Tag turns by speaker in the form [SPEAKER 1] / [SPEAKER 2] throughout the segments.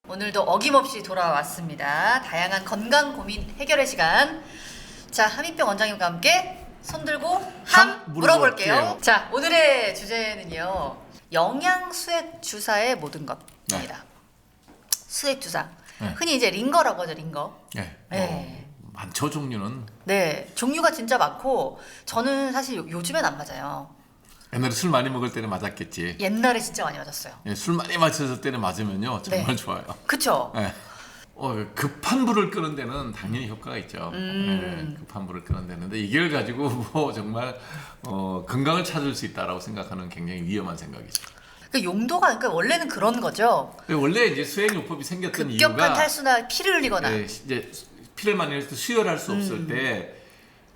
[SPEAKER 1] 오늘도 어김없이 돌아왔습니다. 다양한 건강 고민 해결의 시간. 자, 함익병 원장님과 함께 손 들고 함 물어볼게요. 자, 오늘의 주제는요. 영양 수액 주사의 모든 것입니다.
[SPEAKER 2] 네.
[SPEAKER 1] 수액 주사.
[SPEAKER 2] 네.
[SPEAKER 1] 흔히 이제 링거라고 하죠, 링거.
[SPEAKER 2] 네.
[SPEAKER 1] 네.
[SPEAKER 2] 많죠, 종류는.
[SPEAKER 1] 네, 종류가 진짜 많고 저는 사실 요즘엔 안 맞아요.
[SPEAKER 2] 옛날에 술 많이 먹을 때는 맞았겠지.
[SPEAKER 1] 옛날에 진짜 많이 맞았어요.
[SPEAKER 2] 예, 술 많이 마셨을 때는 맞으면요 정말
[SPEAKER 1] 네.
[SPEAKER 2] 좋아요.
[SPEAKER 1] 그쵸?
[SPEAKER 2] 예. 급한 불을 끄는 데는 당연히 효과가 있죠. 예, 급한 불을 끄는 데는데 이걸 가지고 뭐 정말 건강을 찾을 수 있다라고 생각하는 굉장히 위험한 생각이죠.
[SPEAKER 1] 그 용도가 그러니까 원래는 그런 거죠.
[SPEAKER 2] 원래 이제 수액요법이 생겼던
[SPEAKER 1] 급격한
[SPEAKER 2] 이유가
[SPEAKER 1] 탈수나 피를 흘리거나.
[SPEAKER 2] 예, 이제 피를 많이 흘려서 수혈할 수 없을 때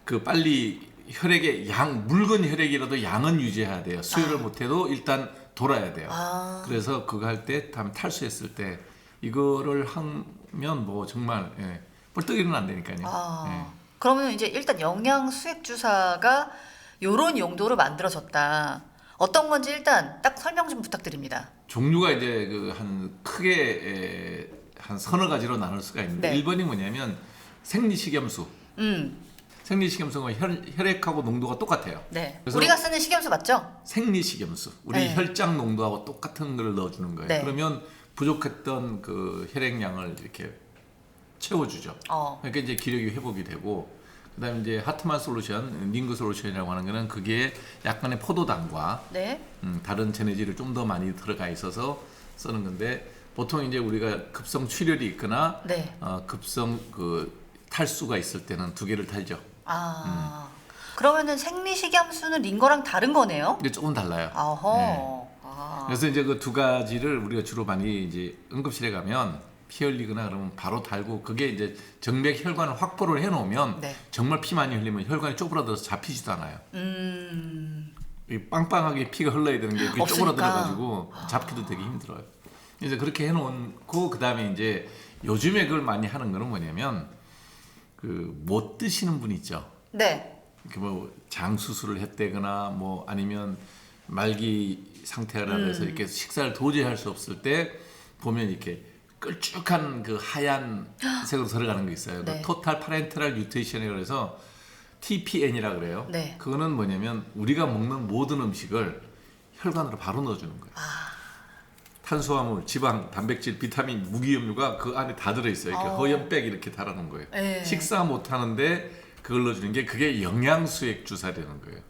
[SPEAKER 2] 그 빨리 혈액의 묽은 혈액이라도 양은 유지해야 돼요. 수혈을 못해도 일단 돌아야 돼요. 그래서 그거 할 때 다음에 탈수했을 때 이거를 하면 뭐 정말 뻘떡이는 안 되니까요.
[SPEAKER 1] 그러면 이제 일단 영양 수액 주사가 요런 용도로 만들어졌다. 어떤 건지 일단 딱 설명 좀 부탁드립니다.
[SPEAKER 2] 종류가 이제 그 한 크게 한 서너 가지로 나눌 수가 있는데
[SPEAKER 1] 네.
[SPEAKER 2] 1번이 뭐냐면 생리식염수. 생리식염수는 혈액하고 농도가 똑같아요.
[SPEAKER 1] 네.
[SPEAKER 2] 그래서
[SPEAKER 1] 우리가 쓰는 식염수 맞죠?
[SPEAKER 2] 생리식염수. 우리
[SPEAKER 1] 네.
[SPEAKER 2] 혈장 농도하고 똑같은 걸 넣어주는 거예요.
[SPEAKER 1] 네.
[SPEAKER 2] 그러면 부족했던 그 혈액량을 이렇게 채워주죠. 그러니까 이제 기력이 회복이 되고, 그다음에 이제 하트만 솔루션, 링그 솔루션이라고 하는 거는 그게 약간의 포도당과
[SPEAKER 1] 네.
[SPEAKER 2] 다른 제네질이 좀 더 많이 들어가 있어서 쓰는 건데, 보통 이제 우리가 급성 출혈이 있거나
[SPEAKER 1] 네.
[SPEAKER 2] 급성 그 탈수가 있을 때는 두 개를 달죠.
[SPEAKER 1] 그러면은 생리식염수는 링거랑 다른 거네요?
[SPEAKER 2] 근데 조금 달라요.
[SPEAKER 1] 어허.
[SPEAKER 2] 그래서 이제 그 두 가지를 우리가 주로 많이 이제 응급실에 가면 피 흘리거나 그러면 바로 달고, 그게 이제 정맥 혈관을 확보를 해놓으면
[SPEAKER 1] 네.
[SPEAKER 2] 정말 피 많이 흘리면 혈관이 쪼그라들어서 잡히지도 않아요. 이 빵빵하게 피가 흘러야 되는 게 이렇게
[SPEAKER 1] 없으니까.
[SPEAKER 2] 쪼그라들어가지고 잡기도 되게 힘들어요. 그래서 그렇게 해놓고, 그 다음에 이제 요즘에 그걸 많이 하는 거는 뭐냐면 그 못 드시는 분 있죠.
[SPEAKER 1] 네.
[SPEAKER 2] 이렇게 뭐 장 수술을 했다거나 뭐 아니면 말기 상태라 해서 이렇게 식사를 도저히 할 수 없을 때 보면 이렇게 끌쭉한 그 하얀 색으로 들어가는 게 있어요.
[SPEAKER 1] 네.
[SPEAKER 2] 그 토탈 파렌테랄 뉴트리션이라고 해서 TPN이라 그래요.
[SPEAKER 1] 네.
[SPEAKER 2] 그거는 뭐냐면 우리가 먹는 모든 음식을 혈관으로 바로 넣어주는 거예요. 탄수화물, 지방, 단백질, 비타민, 무기염류가 그 안에 다 들어있어요. 이렇게 허연백 이렇게 달아놓은 거예요.
[SPEAKER 1] 네.
[SPEAKER 2] 식사 못 하는데 그걸 넣어주는 게 그게 영양수액 주사라는 거예요.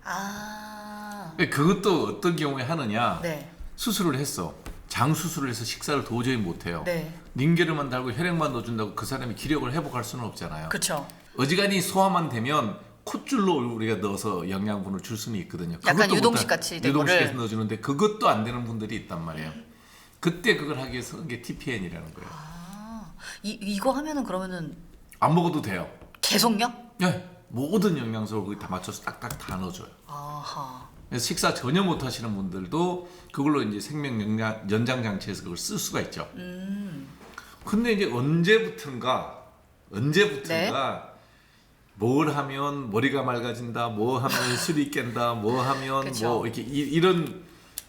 [SPEAKER 2] 그것도 어떤 경우에 하느냐?
[SPEAKER 1] 네.
[SPEAKER 2] 수술을 했어. 장 수술을 해서 식사를 도저히 못 해요.
[SPEAKER 1] 네.
[SPEAKER 2] 링겔만 달고 혈액만 넣어준다고 그 사람이 기력을 회복할 수는 없잖아요.
[SPEAKER 1] 그렇죠.
[SPEAKER 2] 어지간히 소화만 되면 콧줄로 우리가 넣어서 영양분을 줄 수는 있거든요.
[SPEAKER 1] 약간
[SPEAKER 2] 그것도
[SPEAKER 1] 유동식
[SPEAKER 2] 못한-
[SPEAKER 1] 같이 된
[SPEAKER 2] 유동식에서
[SPEAKER 1] 거를.
[SPEAKER 2] 넣어주는데 그것도 안 되는 분들이 있단 말이에요. 그때 그걸 하기 위해서 쓴 게 TPN이라는 거예요.
[SPEAKER 1] 이거 하면은 그러면은
[SPEAKER 2] 안 먹어도 돼요.
[SPEAKER 1] 계속요?
[SPEAKER 2] 네. 모든 영양소를 거기 다 맞춰서 딱딱 다 넣어줘요.
[SPEAKER 1] 아하.
[SPEAKER 2] 그래서 식사 전혀 못 하시는 분들도 그걸로 이제 생명 연장 장치에서 그걸 쓸 수가 있죠. 근데 이제 언제부턴가
[SPEAKER 1] 네.
[SPEAKER 2] 뭘 하면 머리가 맑아진다, 뭐 하면 술이 깬다, 뭐 하면
[SPEAKER 1] 그쵸.
[SPEAKER 2] 뭐 이렇게 이런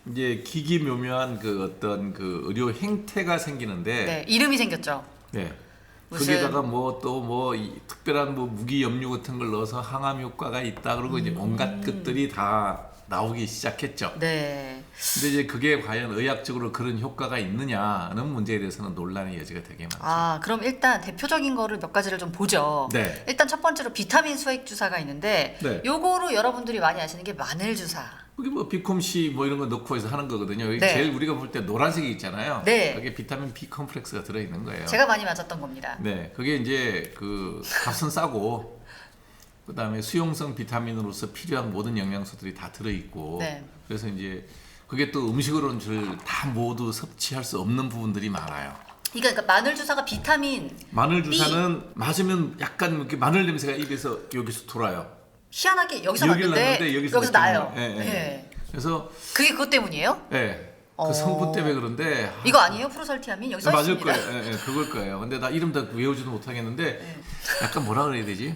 [SPEAKER 2] 이제 기기묘묘한 그 어떤 그 의료 행태가 생기는데,
[SPEAKER 1] 네. 이름이 생겼죠.
[SPEAKER 2] 네.
[SPEAKER 1] 무슨-
[SPEAKER 2] 거기다가 뭐 또 뭐 특별한 뭐 무기 염료 같은 걸 넣어서 항암 효과가 있다, 그러고 이제 온갖 것들이 다 나오기 시작했죠.
[SPEAKER 1] 네.
[SPEAKER 2] 근데 이제 그게 과연 의학적으로 그런 효과가 있느냐는 문제에 대해서는 논란의 여지가 되게 많죠.
[SPEAKER 1] 그럼 일단 대표적인 거를 몇 가지를 좀 보죠.
[SPEAKER 2] 네.
[SPEAKER 1] 일단 첫 번째로 비타민 수액 주사가 있는데
[SPEAKER 2] 네.
[SPEAKER 1] 요거로 여러분들이 많이 아시는 게 마늘 주사.
[SPEAKER 2] 그게 뭐 비콤C 뭐 이런 거 넣고 해서 하는 거거든요. 여기
[SPEAKER 1] 네.
[SPEAKER 2] 제일 우리가 볼 때 노란색이 있잖아요.
[SPEAKER 1] 네.
[SPEAKER 2] 그게 비타민 B 컴플렉스가 들어 있는 거예요.
[SPEAKER 1] 제가 많이 맞았던 겁니다.
[SPEAKER 2] 네, 그게 이제 그 값은 싸고, 그다음에 수용성 비타민으로서 필요한 모든 영양소들이 다 들어 있고,
[SPEAKER 1] 네.
[SPEAKER 2] 그래서 이제 그게 또 음식으로는 다 모두 섭취할 수 없는 부분들이 많아요.
[SPEAKER 1] 그러니까 마늘 주사가 비타민
[SPEAKER 2] 마늘 주사는 맞으면 약간 이렇게 마늘 냄새가 입에서 여기서 돌아요.
[SPEAKER 1] 희한하게 여기서
[SPEAKER 2] 여기를
[SPEAKER 1] 맞는데
[SPEAKER 2] 났는데
[SPEAKER 1] 여기서
[SPEAKER 2] 느끼는
[SPEAKER 1] 나요.
[SPEAKER 2] 거예요. 예, 예.
[SPEAKER 1] 예.
[SPEAKER 2] 그래서
[SPEAKER 1] 그게 그것 때문이에요?
[SPEAKER 2] 그 성분 때문에 그런데
[SPEAKER 1] 이거 아니에요? 프로설티아민? 여기 써
[SPEAKER 2] 맞을
[SPEAKER 1] 있습니다.
[SPEAKER 2] 거예요. 예, 그걸 거예요. 근데 나 이름 다 외우지도 못하겠는데 약간 뭐라 그래야 되지?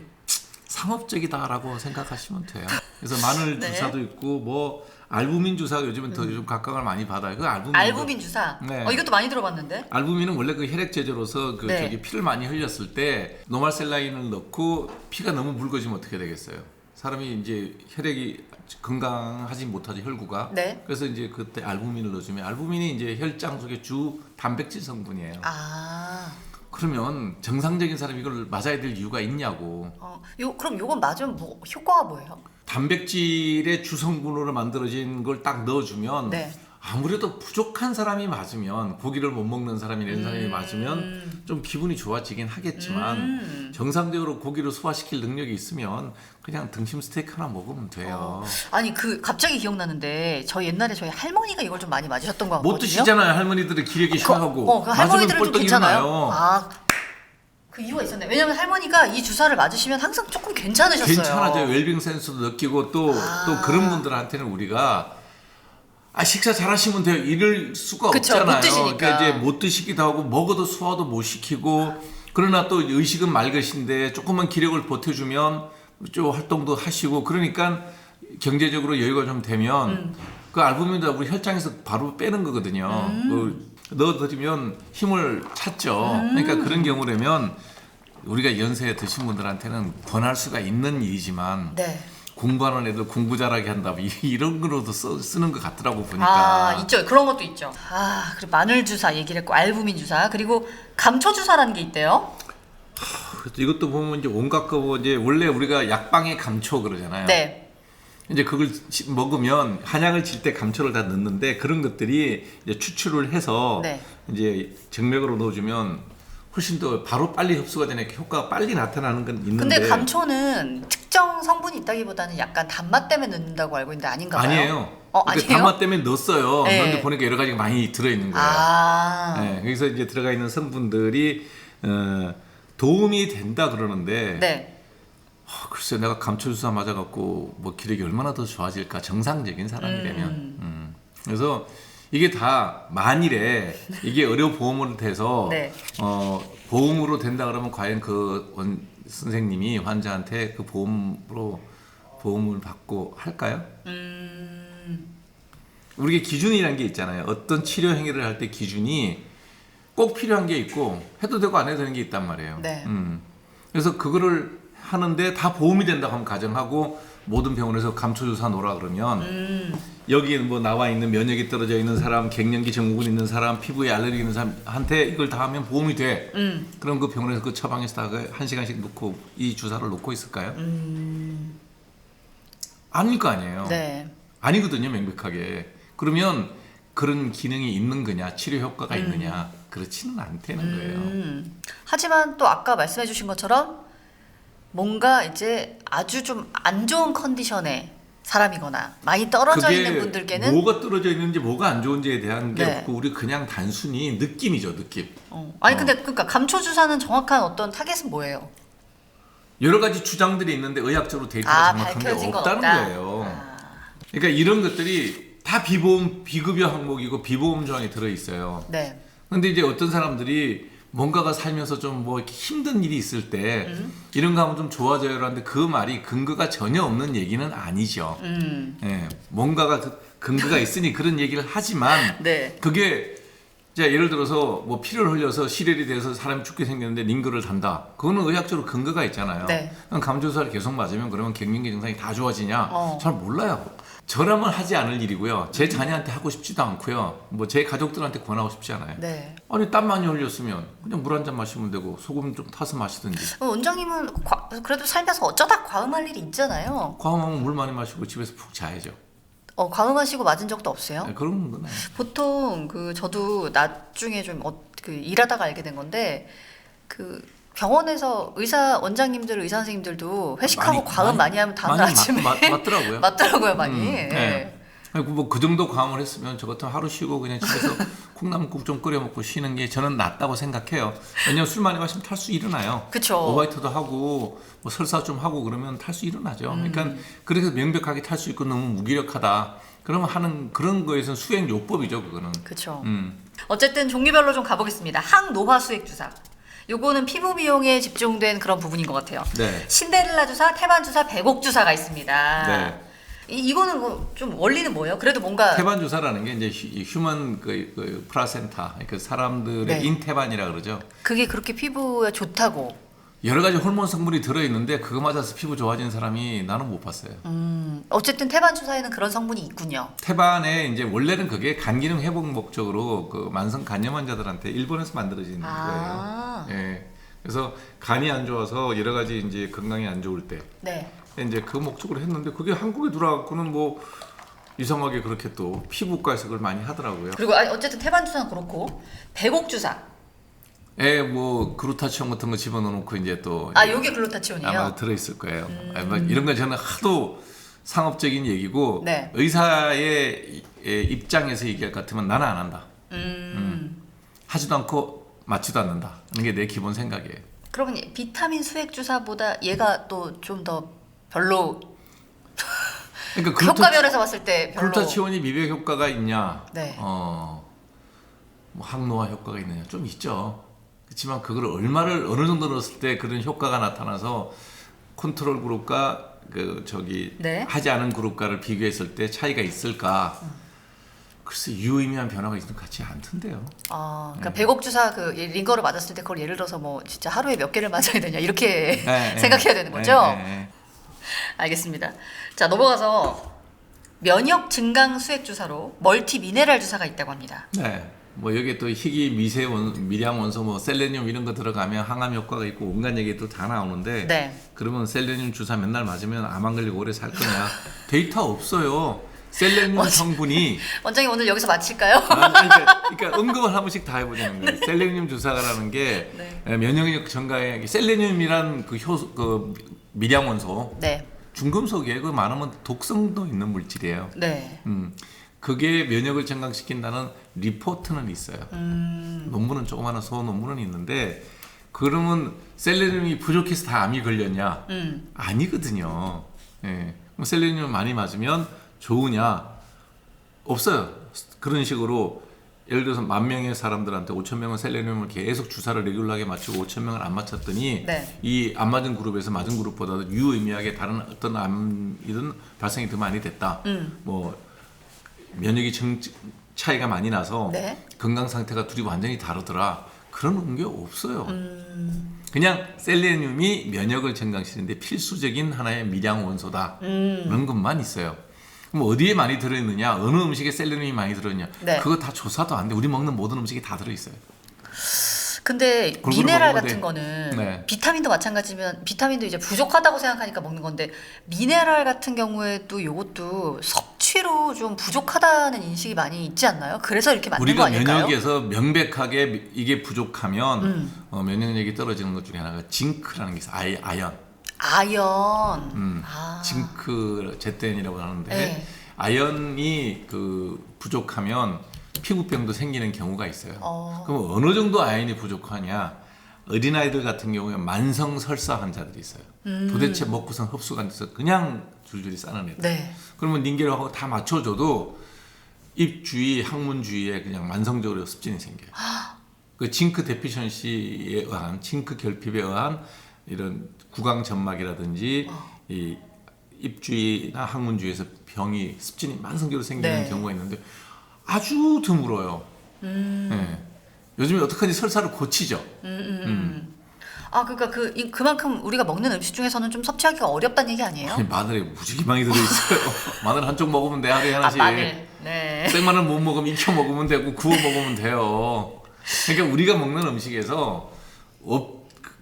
[SPEAKER 2] 상업적이다라고 생각하시면 돼요. 그래서 마늘
[SPEAKER 1] 네.
[SPEAKER 2] 주사도 있고 뭐 알부민 주사가 요즘은 더 요즘 각광을 많이 받아요. 그
[SPEAKER 1] 알부민 주사.
[SPEAKER 2] 네.
[SPEAKER 1] 이것도 많이 들어봤는데.
[SPEAKER 2] 알부민은 원래 그 혈액 제조로서 그
[SPEAKER 1] 네.
[SPEAKER 2] 저기 피를 많이 흘렸을 때 노말셀라인을 넣고 피가 너무 묽어지면 어떻게 되겠어요? 사람이 이제 혈액이 건강하지 못하죠, 혈구가.
[SPEAKER 1] 네.
[SPEAKER 2] 그래서 이제 그때 알부민을 넣어주면 알부민이 이제 혈장 속의 주 단백질 성분이에요.
[SPEAKER 1] 아.
[SPEAKER 2] 그러면 정상적인 사람이 이걸 맞아야 될 이유가 있냐고.
[SPEAKER 1] 그럼 요건 맞으면 뭐 효과가 뭐예요?
[SPEAKER 2] 단백질의 주성분으로 만들어진 걸 딱 넣어주면
[SPEAKER 1] 네.
[SPEAKER 2] 아무래도 부족한 사람이 맞으면 고기를 못 먹는 사람이 이런 사람이 맞으면 좀 기분이 좋아지긴 하겠지만 정상적으로 고기를 소화시킬 능력이 있으면 그냥 등심 스테이크 하나 먹으면 돼요.
[SPEAKER 1] 아니 갑자기 기억나는데 옛날에 저희 할머니가 이걸 좀 많이 맞으셨던 것 같거든요.
[SPEAKER 2] 못 드시잖아요. 할머니들은 기력이 샤하고
[SPEAKER 1] 그 할머니들은 좀 괜찮아요.
[SPEAKER 2] 일어나요.
[SPEAKER 1] 그 이유가 있었네. 왜냐면 할머니가 이 주사를 맞으시면 항상 조금 괜찮으셨어요.
[SPEAKER 2] 괜찮아져. 웰빙 센스도 느끼고 또 그런 분들한테는 우리가 식사 잘하시면 돼요. 이럴 수가
[SPEAKER 1] 그쵸,
[SPEAKER 2] 없잖아요.
[SPEAKER 1] 못 드시니까.
[SPEAKER 2] 그러니까 이제 못 드시기도 하고 먹어도 소화도 못 시키고 그러나 또 의식은 맑으신데 조금만 기력을 보태주면 좀 활동도 하시고 그러니까 경제적으로 여유가 좀 되면 그 알부민도 우리 혈장에서 바로 빼는 거거든요. 넣어드리면 힘을 찾죠. 그러니까 그런 경우라면 우리가 연세에 드신 분들한테는 권할 수가 있는 일이지만
[SPEAKER 1] 네.
[SPEAKER 2] 공부하는 애들 공부 잘하게 한다 이런 거로도 쓰는 것 같더라고 보니까.
[SPEAKER 1] 있죠. 그런 것도 있죠. 그리고 마늘 주사 얘기를 했고 알부민 주사 그리고 감초 주사라는 게 있대요.
[SPEAKER 2] 이것도 보면 이제 온갖 거 이제 원래 우리가 약방에 감초 그러잖아요.
[SPEAKER 1] 네.
[SPEAKER 2] 이제 그걸 먹으면 한약을 칠 때 감초를 다 넣는데 그런 것들이 이제 추출을 해서
[SPEAKER 1] 네.
[SPEAKER 2] 이제 정맥으로 넣어주면 훨씬 더 바로 빨리 흡수가 되니까 효과가 빨리 나타나는 건 있는데.
[SPEAKER 1] 근데 감초는 특정 성분이 있다기보다는 약간 단맛 때문에 넣는다고 알고 있는데 아닌가 봐요.
[SPEAKER 2] 아니에요.
[SPEAKER 1] 아니에요?
[SPEAKER 2] 그러니까 단맛 때문에 넣었어요.
[SPEAKER 1] 네.
[SPEAKER 2] 그런데 보니까 여러 가지가 많이 들어있는 거예요. 네, 여기서 이제 들어가 있는 성분들이 도움이 된다 그러는데.
[SPEAKER 1] 네.
[SPEAKER 2] 글쎄 내가 감초 주사 맞아갖고 뭐 기력이 얼마나 더 좋아질까 정상적인 사람이라면. 그래서 이게 다 만일에 이게 의료 보험으로 돼서
[SPEAKER 1] 네.
[SPEAKER 2] 보험으로 된다 그러면 과연 그 선생님이 환자한테 그 보험을 받고 할까요? 우리가 기준이라는 게 있잖아요. 어떤 치료 행위를 할 때 기준이 꼭 필요한 게 있고 해도 되고 안 해도 되는 게 있단 말이에요.
[SPEAKER 1] 네.
[SPEAKER 2] 그래서 그거를 하는데 다 보험이 된다고 하면 가정하고 모든 병원에서 감초주사 놓으라 그러면 여기에 뭐 나와 있는 면역이 떨어져 있는 사람, 갱년기 증후군 있는 사람, 피부에 알레르기 있는 사람한테 이걸 다 하면 보험이 돼. 그럼 그 병원에서 그 처방에서 다 1시간씩 놓고 이 주사를 놓고 있을까요? 아닐 거 아니에요.
[SPEAKER 1] 네.
[SPEAKER 2] 아니거든요, 명백하게. 그러면 그런 기능이 있는 거냐, 치료 효과가 있느냐, 그렇지는 않다는 거예요.
[SPEAKER 1] 하지만 또 아까 말씀해 주신 것처럼 뭔가 이제 아주 좀 안 좋은 컨디션의 사람이거나 많이 떨어져 있는 분들께는
[SPEAKER 2] 뭐가 떨어져 있는지 뭐가 안 좋은지에 대한 게
[SPEAKER 1] 네.
[SPEAKER 2] 없고 우리 그냥 단순히 느낌이죠, 느낌.
[SPEAKER 1] 근데 그러니까 감초 주사는 정확한 어떤 타겟은 뭐예요?
[SPEAKER 2] 여러 가지 주장들이 있는데 의학적으로 데이터가 정확한 게
[SPEAKER 1] 밝혀진 건
[SPEAKER 2] 없다는
[SPEAKER 1] 없다.
[SPEAKER 2] 거예요. 그러니까 이런 것들이 다 비급여 항목이고 비보험 조항이 들어 있어요.
[SPEAKER 1] 네.
[SPEAKER 2] 근데 이제 어떤 사람들이 뭔가가 살면서 좀 뭐 힘든 일이 있을 때 이런 거 하면 좀 좋아져요라는데 그 말이 근거가 전혀 없는 얘기는 아니죠. 예, 뭔가가 근거가 있으니 그런 얘기를 하지만
[SPEAKER 1] 네.
[SPEAKER 2] 그게 이제 예를 들어서 뭐 피를 흘려서 실혈이 돼서 사람이 죽게 생겼는데 링거를 단다. 그거는 의학적으로 근거가 있잖아요.
[SPEAKER 1] 네.
[SPEAKER 2] 감초주사를 계속 맞으면 그러면 갱년기 증상이 다 좋아지냐? 잘 몰라요. 저라면 하지 않을 일이고요. 제 자녀한테 하고 싶지도 않고요. 뭐 제 가족들한테 권하고 싶지 않아요.
[SPEAKER 1] 네.
[SPEAKER 2] 아니 땀 많이 흘렸으면 그냥 물 한 잔 마시면 되고 소금 좀 타서 마시든지.
[SPEAKER 1] 원장님은 그래도 살면서 어쩌다 과음할 일이 있잖아요.
[SPEAKER 2] 과음하면 물 많이 마시고 집에서 푹 자야죠.
[SPEAKER 1] 과음하시고 맞은 적도 없어요?
[SPEAKER 2] 네, 그런 건
[SPEAKER 1] 보통 저도 나중에 좀 일하다가 알게 된 건데 병원에서 원장님들, 의사 선생님들도 회식하고 과음 많이 하면 다음날 아침에
[SPEAKER 2] 맞더라고요.
[SPEAKER 1] 맞더라고요, 많이.
[SPEAKER 2] 네. 뭐 그 정도 과음을 했으면 저 같으면 하루 쉬고 그냥 집에서 콩나물국 좀 끓여 먹고 쉬는 게 저는 낫다고 생각해요. 왜냐면 술 많이 마시면 탈수 일어나요.
[SPEAKER 1] 그쵸.
[SPEAKER 2] 오바이트도 하고 뭐 설사 좀 하고 그러면 탈수 일어나죠. 그러니까 그래서 명백하게 탈 수 있고 너무 무기력하다. 그러면 하는 그런 거에서는 수행 요법이죠, 그거는.
[SPEAKER 1] 그렇죠. 어쨌든 종류별로 좀 가보겠습니다. 항노화 수액 주사. 요거는 피부 미용에 집중된 그런 부분인 것 같아요.
[SPEAKER 2] 네.
[SPEAKER 1] 신데렐라 주사, 태반 주사, 백옥 주사가 있습니다.
[SPEAKER 2] 네.
[SPEAKER 1] 이거는 좀 원리는 뭐예요? 그래도 뭔가
[SPEAKER 2] 태반 주사라는 게 이제 휴먼 그 플라센타, 그 사람들의
[SPEAKER 1] 네.
[SPEAKER 2] 인태반이라 그러죠.
[SPEAKER 1] 그게 그렇게 피부에 좋다고.
[SPEAKER 2] 여러 가지 호르몬 성분이 들어 있는데 그거 맞아서 피부 좋아진 사람이 나는 못 봤어요.
[SPEAKER 1] 어쨌든 태반 주사에는 그런 성분이 있군요.
[SPEAKER 2] 태반에 이제 원래는 그게 간 기능 회복 목적으로 그 만성 간염 환자들한테 일본에서 만들어진
[SPEAKER 1] 아.
[SPEAKER 2] 거예요. 예. 그래서 간이 안 좋아서 여러 가지 이제 건강이 안 좋을 때
[SPEAKER 1] 네.
[SPEAKER 2] 이제 그 목적으로 했는데 그게 한국에 들어와갖고는 뭐 이상하게 그렇게 또 피부과에서 그걸 많이 하더라고요.
[SPEAKER 1] 그리고 어쨌든 태반 주사는 그렇고 배곡 주사.
[SPEAKER 2] 뭐 그루타치온 같은 거 집어넣어놓고 이제 또
[SPEAKER 1] 요게 글루타치온이에요?
[SPEAKER 2] 아마 들어있을 거예요. 뭐 이런 건 저는 하도 상업적인 얘기고
[SPEAKER 1] 네.
[SPEAKER 2] 의사의 입장에서 얘기할 것 같으면 나는 안 한다. 하지도 않고 맞지도 않는다. 하는 게 내 기본 생각이에요.
[SPEAKER 1] 그러면 비타민 수액 주사보다 얘가 또 좀 더 별로
[SPEAKER 2] 그러니까
[SPEAKER 1] 효과별에서 봤을 때 별로.
[SPEAKER 2] 글루타치온이 미백 효과가 있냐?
[SPEAKER 1] 네.
[SPEAKER 2] 뭐 항노화 효과가 있느냐? 좀 있죠. 그렇지만 그걸 얼마를 어느 정도 넣었을 때 그런 효과가 나타나서 컨트롤 그룹과
[SPEAKER 1] 네.
[SPEAKER 2] 하지 않은 그룹과를 비교했을 때 차이가 있을까? 글쎄 유의미한 변화가 있는 것 같지 않던데요.
[SPEAKER 1] 그러니까 배곡 주사 그 링거를 맞았을 때 그걸 예를 들어서 뭐 진짜 하루에 몇 개를 맞아야 되냐 이렇게 생각해야 되는 거죠? 알겠습니다. 자, 넘어가서 면역 증강 수액 주사로 멀티 미네랄 주사가 있다고 합니다.
[SPEAKER 2] 네. 뭐 여기에 또 희귀 미량 원소 뭐 셀레늄 이런 거 들어가면 항암 효과가 있고 온갖 얘기 또 다 나오는데
[SPEAKER 1] 네.
[SPEAKER 2] 그러면 셀레늄 주사 맨날 맞으면 암 안 걸리고 오래 살 거냐? 데이터 없어요. 셀레늄 성분이
[SPEAKER 1] 원장님 오늘 여기서 마칠까요?
[SPEAKER 2] 그러니까 언급을 한 번씩 다 해보자는 거예요. 셀레늄 주사라는 게
[SPEAKER 1] 네.
[SPEAKER 2] 면역력 증가에 셀레늄이란 그 미량 원소
[SPEAKER 1] 네.
[SPEAKER 2] 중금속이에요. 그 많으면 독성도 있는 물질이에요.
[SPEAKER 1] 네.
[SPEAKER 2] 그게 면역을 증강시킨다는 리포트는 있어요. 논문은 조그마한 소논문은 있는데 그러면 셀레늄이 부족해서 다 암이 걸렸냐? 아니거든요. 예. 셀레늄 많이 맞으면 좋으냐? 없어요. 그런 식으로 예를 들어서 10,000명의 사람들한테 5,000명은 셀레늄을 계속 주사를 레귤러하게 맞추고 5,000명을 안 맞췄더니
[SPEAKER 1] 네.
[SPEAKER 2] 이 안 맞은 그룹에서 맞은 그룹보다도 유의미하게 다른 어떤 암이든 발생이 더 많이 됐다. 뭐 면역이 차이가 많이 나서
[SPEAKER 1] 네.
[SPEAKER 2] 건강 상태가 둘이 완전히 다르더라. 그런 게 없어요. 그냥 셀레늄이 면역을 증강시키는데 필수적인 하나의 미량 원소다. 그런 것만 있어요. 그럼 어디에 많이 들어있느냐? 어느 음식에 셀레늄이 많이 들어있냐?
[SPEAKER 1] 네.
[SPEAKER 2] 그거 다 조사도 안 돼. 우리 먹는 모든 음식이 다 들어있어요.
[SPEAKER 1] 근데
[SPEAKER 2] 골고루
[SPEAKER 1] 미네랄
[SPEAKER 2] 먹으면
[SPEAKER 1] 같은
[SPEAKER 2] 돼.
[SPEAKER 1] 거는
[SPEAKER 2] 네.
[SPEAKER 1] 비타민도 마찬가지면 비타민도 이제 부족하다고 생각하니까 먹는 건데 미네랄 같은 경우에도 이것도 섭취로 좀 부족하다는 인식이 많이 있지 않나요? 그래서 이렇게 만든 거
[SPEAKER 2] 우리가
[SPEAKER 1] 아닐까요?
[SPEAKER 2] 면역에서 명백하게 이게 부족하면 면역력이 떨어지는 것 중에 하나가 징크라는 게 있어요. 아연.
[SPEAKER 1] 아연.
[SPEAKER 2] 징크 제텐이라고 하는데
[SPEAKER 1] 네.
[SPEAKER 2] 아연이 부족하면 피부병도 생기는 경우가 있어요. 그럼 어느 정도 아연이 부족하냐? 어린아이들 같은 경우에 만성 설사 환자들이 있어요. 도대체 먹고선 흡수가 안 돼서 그냥 줄줄이 싸는 애들.
[SPEAKER 1] 네.
[SPEAKER 2] 그러면 링겔하고 다 맞춰줘도 입 주위, 항문 주위에 그냥 만성적으로 습진이 생겨요. 그 징크 데피션시에 의한 징크 결핍에 의한 이런 구강 점막이라든지 이 입주위나 항문 주위에서 병이 습진이 만성적으로 생기는
[SPEAKER 1] 네.
[SPEAKER 2] 경우가 있는데 아주 드물어요. 네. 요즘에 어떡하지 설사를 고치죠.
[SPEAKER 1] 그러니까 그만큼 우리가 먹는 음식 중에서는 좀 섭취하기가 어렵다는 얘기 아니에요?
[SPEAKER 2] 아니, 마늘에 무지개 많이 들어있어요. 마늘 한쪽 먹으면 돼 하루에 하나씩.
[SPEAKER 1] 마늘. 네.
[SPEAKER 2] 생마늘 못 먹으면 익혀 먹으면 되고 구워 먹으면 돼요. 그러니까 우리가 먹는 음식에서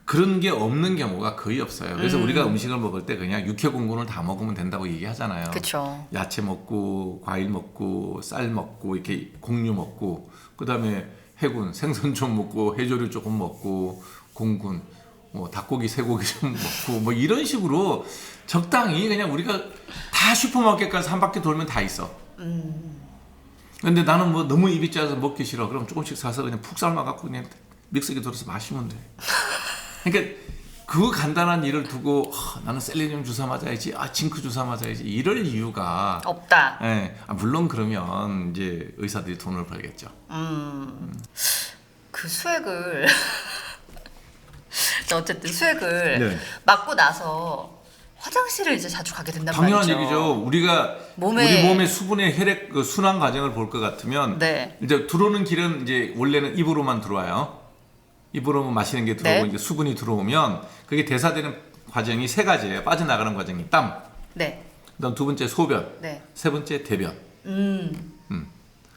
[SPEAKER 2] 그런 게 없는 경우가 거의 없어요. 그래서 우리가 음식을 먹을 때 그냥 육해공군을 다 먹으면 된다고 얘기하잖아요.
[SPEAKER 1] 그렇죠.
[SPEAKER 2] 야채 먹고 과일 먹고 쌀 먹고 이렇게 곡류 먹고 그다음에 해군 생선 좀 먹고 해조류 조금 먹고 공군 뭐 닭고기 쇠고기 좀 먹고 뭐 이런 식으로 적당히 그냥 우리가 다 슈퍼마켓 가서 한 바퀴 돌면 다 있어. 근데 나는 뭐 너무 입이 짜서 먹기 싫어. 그럼 조금씩 사서 그냥 푹 삶아갖고 그냥 믹서기에 돌려서 마시면 돼. 그러니까 그 간단한 일을 두고 나는 셀레늄 주사 맞아야지, 징크 주사 맞아야지 이럴 이유가
[SPEAKER 1] 없다.
[SPEAKER 2] 예, 물론 그러면 이제 의사들이 돈을 벌겠죠.
[SPEAKER 1] 그 수액을 어쨌든 수액을
[SPEAKER 2] 네.
[SPEAKER 1] 맞고 나서 화장실을 이제 자주 가게 된단
[SPEAKER 2] 당연한
[SPEAKER 1] 말이죠.
[SPEAKER 2] 얘기죠. 우리가 우리 몸의 수분의 혈액 그 순환 과정을 볼 것 같으면
[SPEAKER 1] 네.
[SPEAKER 2] 이제 들어오는 길은 이제 원래는 입으로만 들어와요. 입으로 마시는 게 들어오고
[SPEAKER 1] 네.
[SPEAKER 2] 이제 수분이 들어오면 그게 대사되는 과정이 세 가지예요. 빠져나가는 과정이 땀,
[SPEAKER 1] 네.
[SPEAKER 2] 그다음 두 번째 소변,
[SPEAKER 1] 네.
[SPEAKER 2] 세 번째 대변.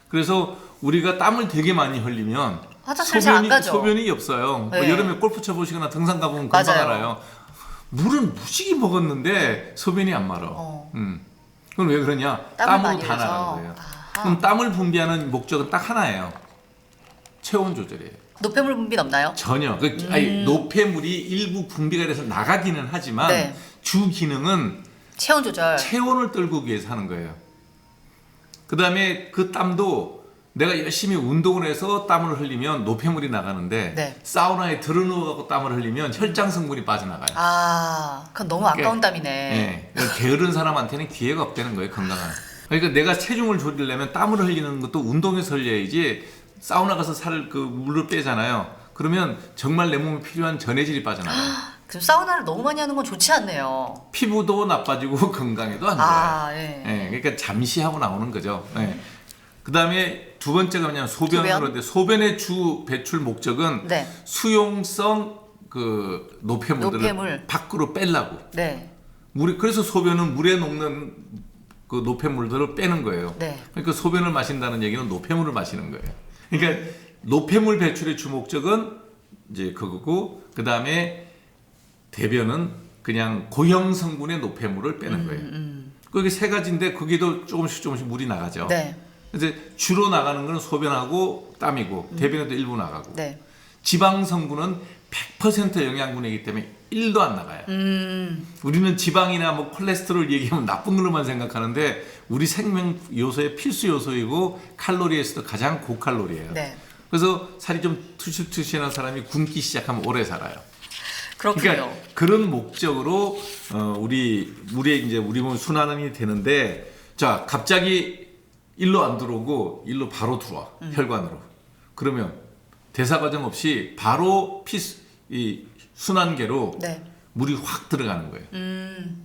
[SPEAKER 2] 그래서 우리가 땀을 되게 많이 흘리면
[SPEAKER 1] 화장실 잘 안 가죠.
[SPEAKER 2] 소변이 없어요. 뭐
[SPEAKER 1] 네.
[SPEAKER 2] 여름에 골프 쳐보시거나 등산 가보면 금방
[SPEAKER 1] 맞아요.
[SPEAKER 2] 알아요. 물은 무지개 먹었는데 소변이 안 마러. 그럼 왜 그러냐? 땀으로
[SPEAKER 1] 많이
[SPEAKER 2] 다
[SPEAKER 1] 흘려서.
[SPEAKER 2] 나가는 거예요.
[SPEAKER 1] 아하.
[SPEAKER 2] 그럼 땀을 분비하는 목적은 딱 하나예요. 체온 조절이에요.
[SPEAKER 1] 노폐물 분비는 없나요?
[SPEAKER 2] 전혀. 아니, 노폐물이 일부 분비가 돼서 나가기는 하지만
[SPEAKER 1] 네.
[SPEAKER 2] 주 기능은
[SPEAKER 1] 체온 조절.
[SPEAKER 2] 체온을 떨구기 위해서 하는 거예요. 그 다음에 그 땀도 내가 열심히 운동을 해서 땀을 흘리면 노폐물이 나가는데
[SPEAKER 1] 네.
[SPEAKER 2] 사우나에 들어누워갖고 땀을 흘리면 혈장 성분이 빠져나가요.
[SPEAKER 1] 아, 그건 너무 아까운 땀이네.
[SPEAKER 2] 네. 게으른 사람한테는 기회가 없다는 거예요, 건강한. 그러니까 내가 체중을 줄이려면 땀을 흘리는 것도 운동에서 흘려야지 사우나 가서 살을 그 물을 빼잖아요. 그러면 정말 내 몸에 필요한 전해질이 빠져나가요.
[SPEAKER 1] 그럼 사우나를 너무 많이 하는 건 좋지 않네요.
[SPEAKER 2] 피부도 나빠지고 건강에도 안 좋아요.
[SPEAKER 1] 아, 예.
[SPEAKER 2] 그러니까 잠시 하고 나오는 거죠. 그 다음에 두 번째가 뭐냐면 소변으로인데 소변의 주 배출 목적은
[SPEAKER 1] 네.
[SPEAKER 2] 수용성 그 노폐물들을
[SPEAKER 1] 노폐물.
[SPEAKER 2] 밖으로 빼려고.
[SPEAKER 1] 네.
[SPEAKER 2] 그래서 소변은 물에 녹는 그 노폐물들을 빼는 거예요.
[SPEAKER 1] 네.
[SPEAKER 2] 그러니까 소변을 마신다는 얘기는 노폐물을 마시는 거예요. 그러니까 노폐물 배출의 주 목적은 이제 그거고 그 다음에 대변은 그냥 고형 성분의 노폐물을 빼는 거예요. 그게 세 가지인데 거기도 조금씩 물이 나가죠.
[SPEAKER 1] 네.
[SPEAKER 2] 그래서 주로 나가는 건 소변하고 땀이고 대변에도 일부 나가고
[SPEAKER 1] 네.
[SPEAKER 2] 지방 성분은 100% 영양분이기 때문에 1도 안 나가요. 우리는 지방이나 뭐 콜레스테롤 얘기하면 나쁜 걸로만 생각하는데 우리 생명 요소의 필수 요소이고 칼로리에서도 가장 고칼로리예요.
[SPEAKER 1] 네.
[SPEAKER 2] 그래서 살이 좀 투실투실한 사람이 굶기 시작하면 오래 살아요.
[SPEAKER 1] 그렇군요.
[SPEAKER 2] 그러니까 그런 목적으로 우리 몸 순환이 되는데 자 갑자기 일로 안 들어오고 일로 바로 들어와 혈관으로 그러면 대사 과정 없이 바로 이 순환계로
[SPEAKER 1] 네.
[SPEAKER 2] 물이 확 들어가는 거예요.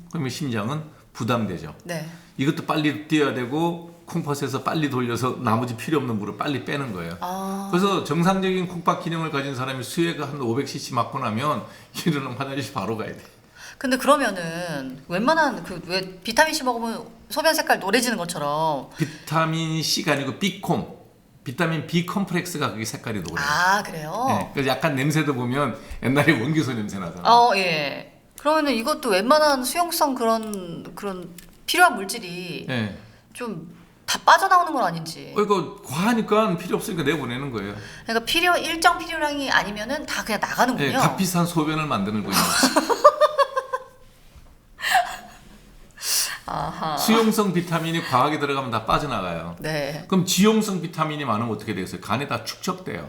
[SPEAKER 2] 그러면 심장은 부담되죠.
[SPEAKER 1] 네.
[SPEAKER 2] 이것도 빨리 뛰어야 되고 콩팥에서 빨리 돌려서 나머지 필요 없는 물을 빨리 빼는 거예요.
[SPEAKER 1] 아.
[SPEAKER 2] 그래서 정상적인 콩팥 기능을 가진 사람이 수액을 한 500cc 맞고 나면 일어나면 화장실 바로 가야 돼.
[SPEAKER 1] 근데 그러면은 웬만한 그 왜 비타민 C 먹으면 소변 색깔 노래지는 것처럼
[SPEAKER 2] 비타민 C가 아니고 B콤, 비타민 B 컴플렉스가 그게 색깔이 노래요.
[SPEAKER 1] 아 그래요?
[SPEAKER 2] 네, 그래서 약간 냄새도 보면 옛날에 원기소 냄새 나잖아.
[SPEAKER 1] 예. 그러면은 이것도 웬만한 수용성 그런 필요한 물질이
[SPEAKER 2] 네.
[SPEAKER 1] 좀 다 빠져나오는 건 아닌지.
[SPEAKER 2] 이거 과하니까 필요 없으니까 내보내는 거예요.
[SPEAKER 1] 그러니까 일정 필요량이 아니면은 다 그냥 나가는군요.
[SPEAKER 2] 네, 값비싼 소변을 만드는 거예요.
[SPEAKER 1] 아하.
[SPEAKER 2] 수용성 비타민이 과하게 들어가면 다 빠져나가요.
[SPEAKER 1] 네.
[SPEAKER 2] 그럼 지용성 비타민이 많으면 어떻게 되겠어요? 간에 다 축적돼요.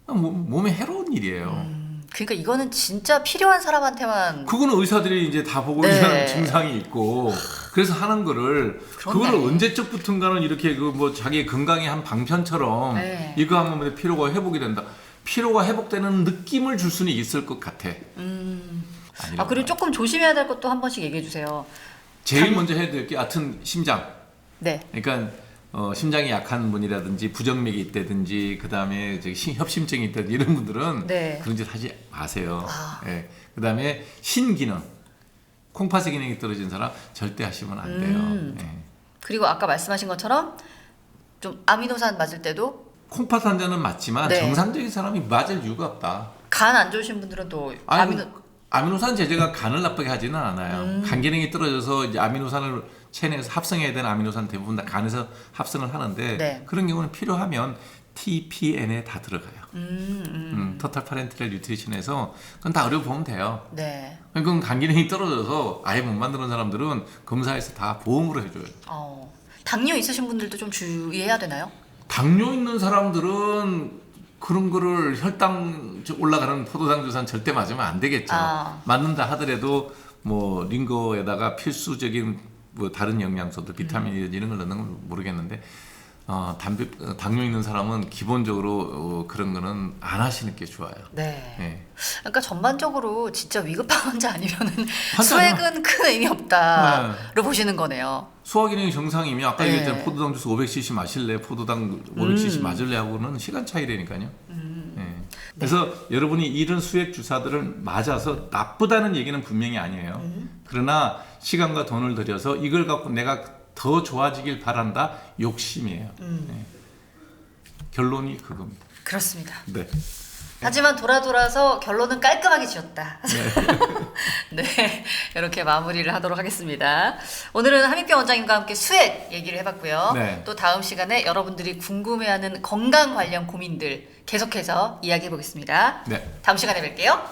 [SPEAKER 2] 몸에 해로운 일이에요.
[SPEAKER 1] 그러니까 이거는 진짜 필요한 사람한테만.
[SPEAKER 2] 그거는 의사들이 이제 다 보고
[SPEAKER 1] 네.
[SPEAKER 2] 있는 증상이 있고 그래서 하는 거를
[SPEAKER 1] 그렇네.
[SPEAKER 2] 그거를 언제적부터인가는 이렇게 그 뭐 자기 건강의 한 방편처럼
[SPEAKER 1] 네.
[SPEAKER 2] 이거 하면 뭐 피로가 회복이 된다. 피로가 회복되는 느낌을 줄 수는 있을 것 같아. 아니라고
[SPEAKER 1] 그리고 조금 조심해야 될 것도 한 번씩 얘기해 주세요.
[SPEAKER 2] 제일 먼저 해야 될 게 하여튼 심장.
[SPEAKER 1] 네.
[SPEAKER 2] 그러니까 심장이 약한 분이라든지 부정맥이 있다든지 그다음에 협심증이 있다든지 이런 분들은
[SPEAKER 1] 네.
[SPEAKER 2] 그런 짓 하지 마세요.
[SPEAKER 1] 아.
[SPEAKER 2] 예. 그다음에 신기능 콩팥의 기능이 떨어진 사람 절대 하시면 안 돼요. 예.
[SPEAKER 1] 그리고 아까 말씀하신 것처럼 좀 아미노산 맞을 때도
[SPEAKER 2] 콩팥 환자는 맞지만
[SPEAKER 1] 네.
[SPEAKER 2] 정상적인 사람이 맞을 이유가 없다.
[SPEAKER 1] 간 안 좋으신 분들은 또
[SPEAKER 2] 아미노산 제제가 간을 나쁘게 하지는 않아요. 간 기능이 떨어져서 이제 아미노산을 체내에서 합성해야 되는 아미노산 대부분 다 간에서 합성을 하는데
[SPEAKER 1] 네.
[SPEAKER 2] 그런 경우는 필요하면 TPN에 다 들어가요. 토탈 파렌트럴 뉴트리션에서 그건 다 어려보면 돼요.
[SPEAKER 1] 네.
[SPEAKER 2] 그건 간 기능이 떨어져서 아예 못 만드는 사람들은 검사에서 다 보험으로 해줘요.
[SPEAKER 1] 당뇨 있으신 분들도 좀 주의해야 되나요?
[SPEAKER 2] 당뇨 있는 사람들은 그런 거를 혈당 올라가는 포도당 주사는 절대 맞으면 안 되겠죠. 맞는다 하더라도 뭐 링거에다가 필수적인 뭐 다른 영양소들 비타민이든지 이런 걸 넣는 건 모르겠는데 당뇨 있는 사람은 기본적으로 그런 거는 안 하시는 게 좋아요.
[SPEAKER 1] 네.
[SPEAKER 2] 예.
[SPEAKER 1] 그러니까 전반적으로 진짜 위급한 환자 아니면은
[SPEAKER 2] 환자
[SPEAKER 1] 수액은 큰 의미 없다로 보시는 거네요.
[SPEAKER 2] 소화 기능이 정상이면 아까
[SPEAKER 1] 네.
[SPEAKER 2] 얘기했잖아요. 포도당 주스 500cc 마실래, 포도당 500cc 맞을래 하고는 시간 차이라니까요. 예. 그래서 여러분이 이런 수액 주사들을 맞아서 나쁘다는 얘기는 분명히 아니에요. 그러나 시간과 돈을 들여서 이걸 갖고 내가 더 좋아지길 바란다, 욕심이에요. 예. 결론이 그겁니다.
[SPEAKER 1] 그렇습니다.
[SPEAKER 2] 네.
[SPEAKER 1] 하지만 돌아서 결론은 깔끔하게 지었다. 네, 이렇게 마무리를 하도록 하겠습니다. 오늘은 함익병 원장님과 함께 수액 얘기를 해봤고요.
[SPEAKER 2] 네.
[SPEAKER 1] 또 다음 시간에 여러분들이 궁금해하는 건강 관련 고민들 계속해서 이야기해 보겠습니다.
[SPEAKER 2] 네.
[SPEAKER 1] 다음 시간에 뵐게요.